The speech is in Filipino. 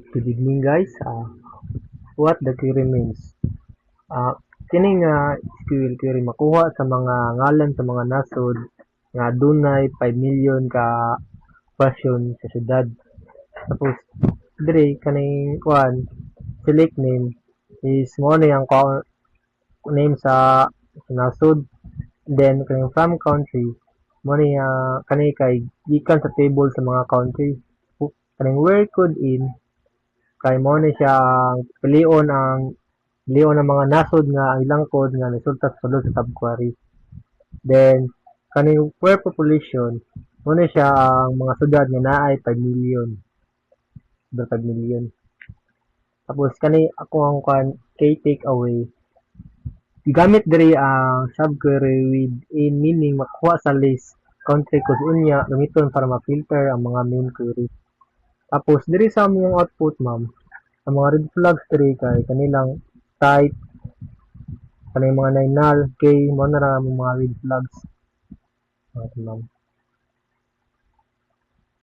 Good evening guys. What the query means. Uh, Kini nga SQL query makuha sa mga ngalan sa mga nasod nga dunay 5 million ka pasyon sa syudad. Tapos dire kaning select name is mo na yung name sa nasod. Then kaning from country mo na kani kay gikan sa table sa mga country. Kaning where could in kay mo ni siya pilion ang mga nasod nga ang ilang code nga resulta sa sulod sa subquery. Then kaning per population mo ni siya ang mga syudad nga naay 5 million. 5 million. Tapos kani ako ang key takeaway. Gamit diri ang subquery with in meaning makuha sa list country code unya gamiton para ma-filter ang mga main query. Tapos diri sa among output ma'am, ang mga red flags diri kay kanilang type, kanang mga null, K, mo na ra ang mga red flags. Ma'am.